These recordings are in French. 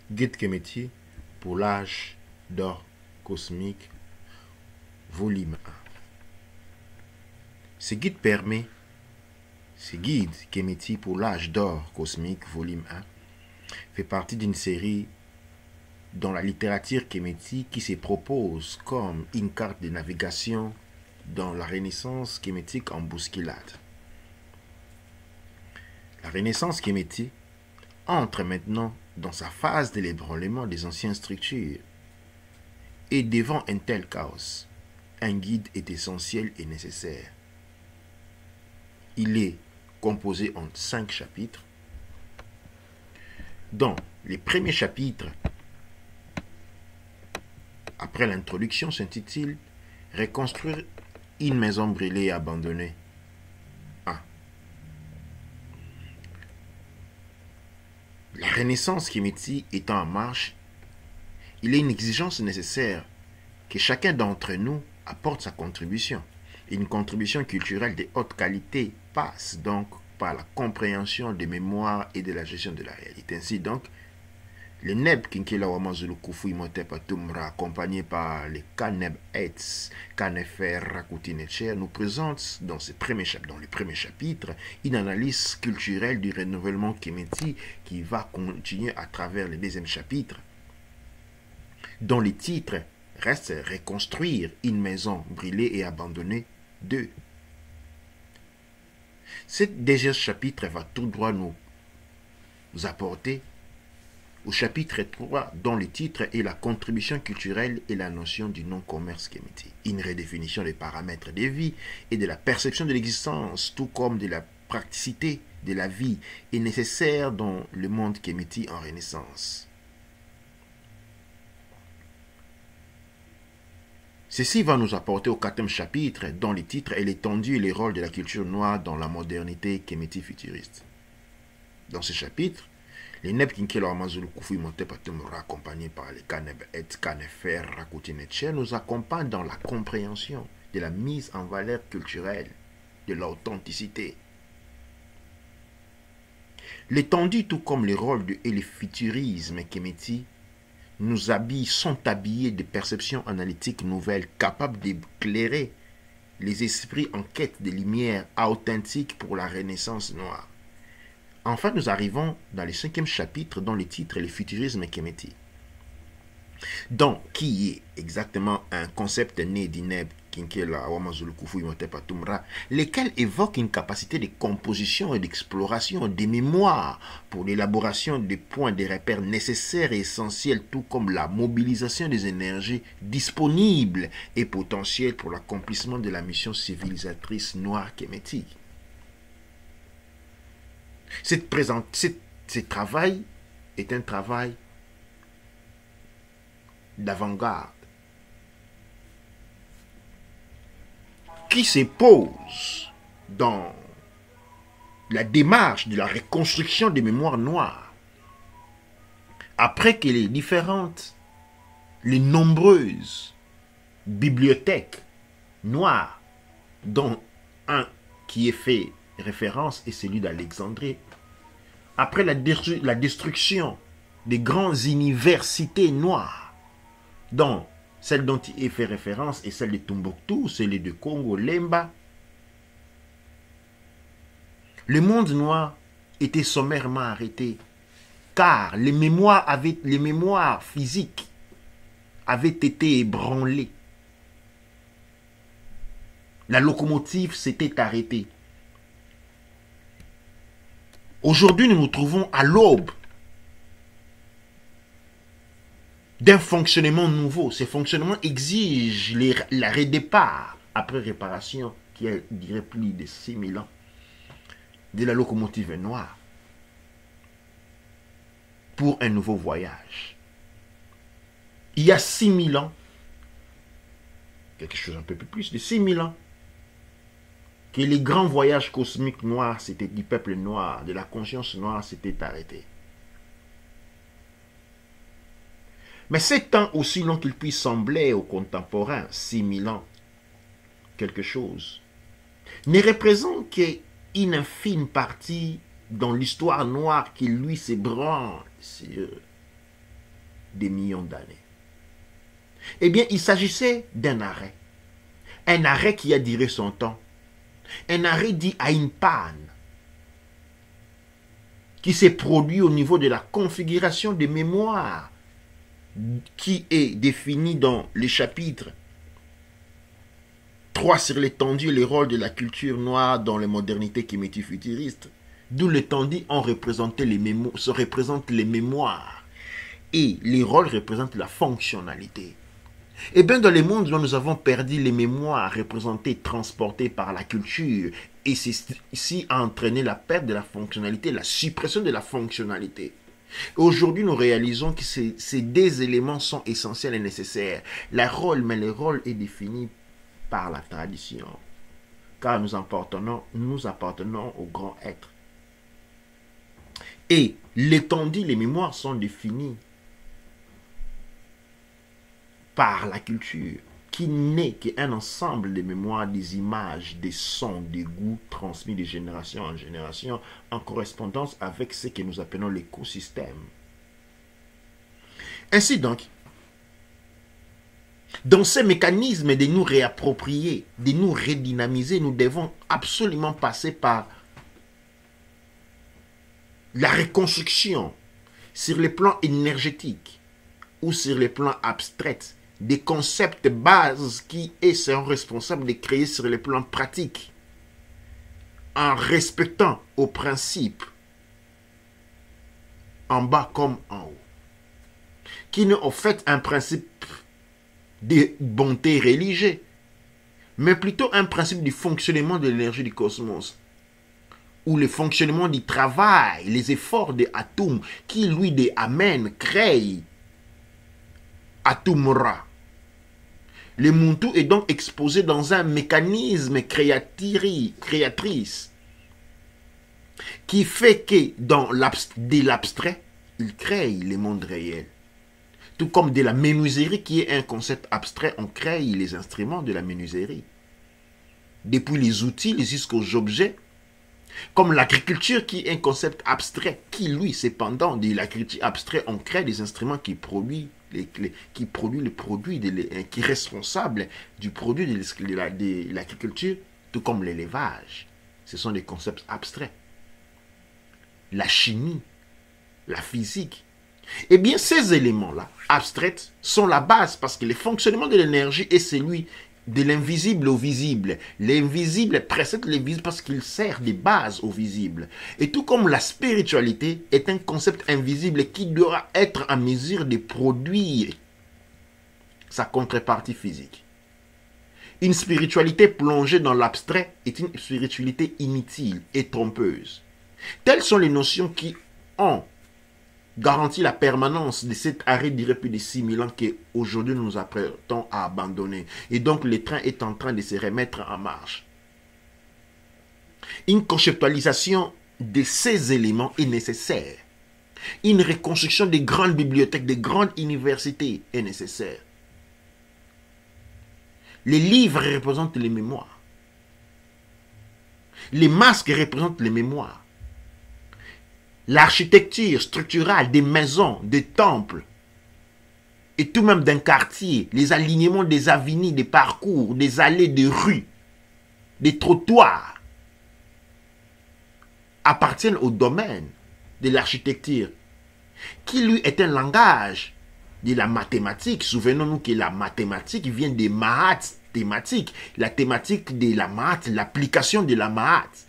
Guide Kemeти pour l'âge d'or cosmique, volume 1. Ce guide Kemeti pour l'âge d'or cosmique, volume 1, fait partie d'une série dans la littérature Kemeti qui se propose comme une carte de navigation dans la Renaissance kémétique en bousculade. La Renaissance kémétique entre maintenant dans sa phase de l'ébranlement des anciennes structures. Et devant un tel chaos, un guide est essentiel et nécessaire. Il est composé en 5 chapitres. Dans les premiers chapitres, après l'introduction, s'intitule « Reconstruire une maison brûlée et abandonnée ». La Renaissance kémétique étant en marche, il est une exigence nécessaire que chacun d'entre nous apporte sa contribution. Une contribution culturelle de haute qualité passe donc par la compréhension des mémoires et de la gestion de la réalité. Ainsi donc, le Neb Kinkela Wamazulu Kufu Imhotep Atumra, accompagné par les Kaneb Etz, Kanefer Rakutinecher, nous présente dans le premier chapitre une analyse culturelle du renouvellement kémétique qui va continuer à travers le deuxième chapitre, dont le titre reste Reconstruire une maison brûlée et abandonnée 2. Ce deuxième chapitre va tout droit nous apporter au chapitre 3, dont le titre est la contribution culturelle et la notion du non-commerce kémétique. Une redéfinition des paramètres de vie et de la perception de l'existence, tout comme de la praticité de la vie, est nécessaire dans le monde kémétique en Renaissance. Ceci va nous apporter au 4e chapitre, dont le titre est l'étendue et les rôles de la culture noire dans la modernité kémétique futuriste. Dans ce chapitre, les Neb Kinkela Wamazulu Kufu Imhotep Atumra, accompagnés par les Kaneb Etz, Kanefer Rakutinecher, nous accompagnent dans la compréhension de la mise en valeur culturelle, de l'authenticité. L'étendue, tout comme les rôles et le futurisme kémétique, sont habillés de perceptions analytiques nouvelles capables d'éclairer les esprits en quête de lumière authentique pour la Renaissance noire. Enfin, nous arrivons dans le 5e chapitre dont le titre est le futurisme kémétique. Donc, qui est exactement un concept né d'Ineb Kinkela Wamazulu Kufu Imhotep Atumra, lequel évoque une capacité de composition et d'exploration des mémoires pour l'élaboration des points de repère nécessaires et essentiels, tout comme la mobilisation des énergies disponibles et potentielles pour l'accomplissement de la mission civilisatrice noire kémétique. Ce travail est un travail d'avant-garde qui se pose dans la démarche de la reconstruction des mémoires noires après que les nombreuses bibliothèques noires, dont un qui est fait référence est celui d'Alexandrie, après la destruction des grandes universités noires, dont celle dont il est fait référence est celle de Tombouctou, celle de Congo, Lemba, le monde noir était sommairement arrêté, car les mémoires physiques avaient été ébranlées. La locomotive s'était arrêtée. Aujourd'hui, nous nous trouvons à l'aube d'un fonctionnement nouveau. Ce fonctionnement exige l'arrêt départ après réparation qui a duré plus de 6000 ans de la locomotive noire pour un nouveau voyage. Il y a 6000 ans, quelque chose un peu plus de 6000 ans, que les grands voyages cosmiques noirs du peuple noir, de la conscience noire, s'étaient arrêtés. Mais c'est temps aussi long qu'il puisse sembler aux contemporains, 6000 ans, quelque chose, ne représente qu'une infime partie dans l'histoire noire qui lui s'ébranle sur des millions d'années. Eh bien, il s'agissait d'un arrêt. Un arrêt qui a duré son temps. Un arrêt dit à une panne qui s'est produit au niveau de la configuration des mémoires qui est définie dans les chapitres 3 sur l'étendue et les rôles de la culture noire dans les modernités kémétiques futuristes, d'où l'étendue se représente les mémoires et les rôles représentent la fonctionnalité. Et bien dans les mondes où nous avons perdu les mémoires représentées, transportées par la culture, et c'est ici a entraîné la perte de la fonctionnalité, la suppression de la fonctionnalité. Aujourd'hui, nous réalisons que ces deux éléments sont essentiels et nécessaires. Mais le rôle est défini par la tradition, car nous appartenons au grand être. Et l'étendue, les mémoires sont définies par la culture, qui n'est qu'un ensemble de mémoires, des images, des sons, des goûts transmis de génération en génération en correspondance avec ce que nous appelons l'écosystème. Ainsi donc, dans ces mécanismes de nous réapproprier, de nous redynamiser, nous devons absolument passer par la reconstruction sur le plan énergétique ou sur le plan abstrait des concepts bases qui seront responsables de créer sur le plan pratique en respectant aux principes en bas comme en haut, qui n'est en fait un principe de bonté religieuse, mais plutôt un principe du fonctionnement de l'énergie du cosmos, ou le fonctionnement du travail, les efforts des atomes qui, lui, des Amen, créent Atumra. Le Muntu est donc exposé dans un mécanisme créatrice qui fait que dans l'abstrait, il crée les mondes réels. Tout comme de la menuiserie qui est un concept abstrait, on crée les instruments de la menuiserie. Depuis les outils jusqu'aux objets, comme l'agriculture qui est un concept abstrait, qui lui, cependant, de l'agriculture abstrait, on crée des instruments qui produisent qui est responsable du produit de l'agriculture, tout comme l'élevage. Ce sont des concepts abstraits. La chimie, la physique. Eh bien, ces éléments-là, abstraits, sont la base parce que le fonctionnement de l'énergie est celui de l'invisible au visible. L'invisible précède le visible parce qu'il sert de base au visible. Et tout comme la spiritualité est un concept invisible qui doit être en mesure de produire sa contrepartie physique. Une spiritualité plongée dans l'abstrait est une spiritualité inutile et trompeuse. Telles sont les notions qui ont garantit la permanence de cet arrêt duré plus de 6000 ans qu'aujourd'hui nous nous apprêtons à abandonner. Et donc le train est en train de se remettre en marche. Une conceptualisation de ces éléments est nécessaire. Une reconstruction des grandes bibliothèques, des grandes universités est nécessaire. Les livres représentent les mémoires. Les masques représentent les mémoires. L'architecture structurale des maisons, des temples, et tout même d'un quartier, les alignements des avenues, des parcours, des allées, des rues, des trottoirs, appartiennent au domaine de l'architecture, qui lui est un langage de la mathématique. Souvenons-nous que la mathématique vient des maths thématiques, la thématique de la maths, l'application de la maths.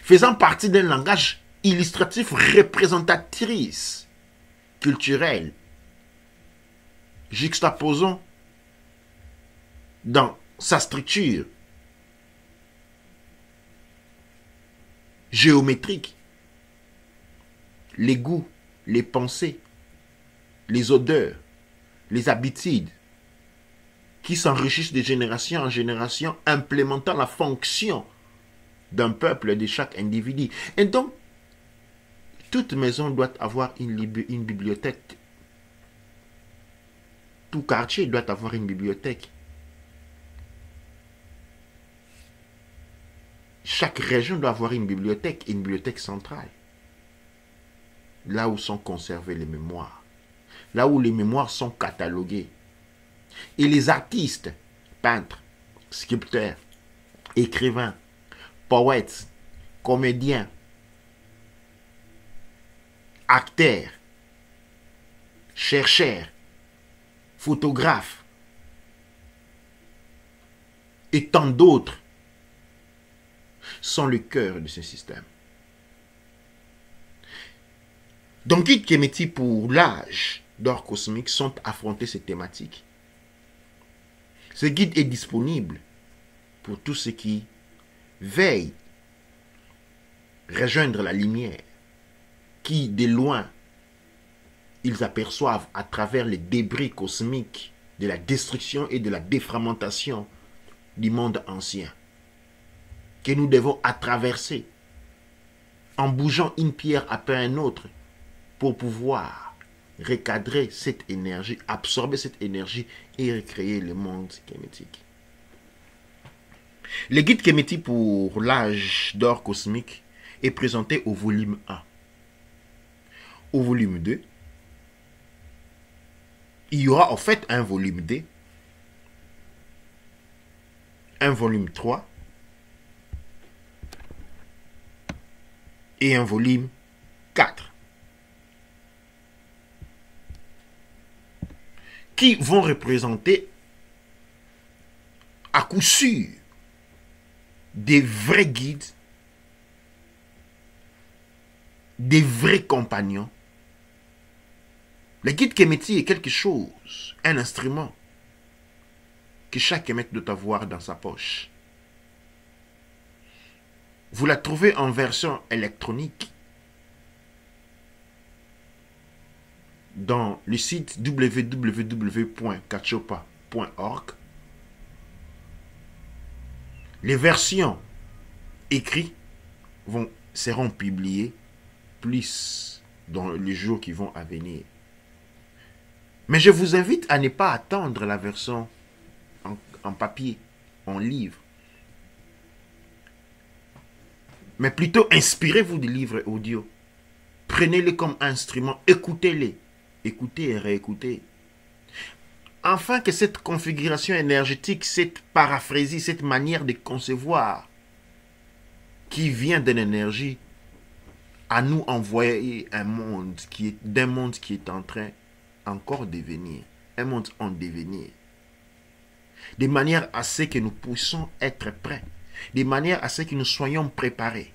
Faisant partie d'un langage illustratif représentatrice, culturel, juxtaposons dans sa structure géométrique les goûts, les pensées, les odeurs, les habitudes qui s'enrichissent de génération en génération, implémentant la fonction d'un peuple, de chaque individu. Et donc, toute maison doit avoir une bibliothèque. Tout quartier doit avoir une bibliothèque. Chaque région doit avoir une bibliothèque centrale. Là où sont conservées les mémoires. Là où les mémoires sont cataloguées. Et les artistes, peintres, sculpteurs, écrivains, poètes, comédiens, acteurs, chercheurs, photographes et tant d'autres sont le cœur de ce système. Donc, Guide Kemetis pour l'âge d'or cosmique sont affrontés ces thématiques. Ce guide est disponible pour tous ceux qui veillent rejoindre la lumière, qui de loin ils aperçoivent à travers les débris cosmiques de la destruction et de la défragmentation du monde ancien, que nous devons traverser en bougeant une pierre après une autre pour pouvoir recadrer cette énergie, absorber cette énergie et recréer le monde kémétique. Le guide Kemetis pour l'âge d'or cosmique est présenté au volume 1. Au volume 2, il y aura en fait un volume 2, un volume 3 et un volume 4 qui vont représenter à coup sûr des vrais guides, des vrais compagnons. Le guide Kemetis est quelque chose, un instrument que chaque Kemet doit avoir dans sa poche. Vous la trouvez en version électronique dans le site www.kachopa.org. Les versions écrites seront publiées plus dans les jours qui vont à venir. Mais je vous invite à ne pas attendre la version en papier, en livre. Mais plutôt inspirez-vous des livres audio. Prenez-les comme instrument, écoutez-les. Écoutez et réécoutez. Afin que cette configuration énergétique, cette paraphrasie, cette manière de concevoir qui vient de l'énergie, à nous envoyer d'un monde qui est en train encore de venir, un monde en devenir, de manière à ce que nous puissions être prêts, de manière à ce que nous soyons préparés.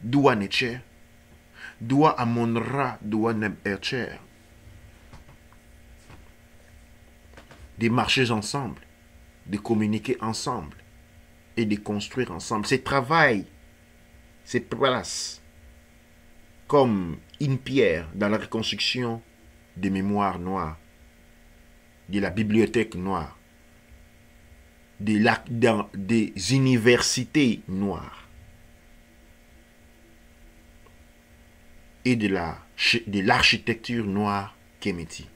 Dua Necher, Dua Amonra, Dua Neb Ercher. De marcher ensemble, de communiquer ensemble et de construire ensemble. Ce travail, c'est place comme une pierre dans la reconstruction des mémoires noires, de la bibliothèque noire, des universités noires et de l'architecture noire Kemetis.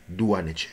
Dua Necher.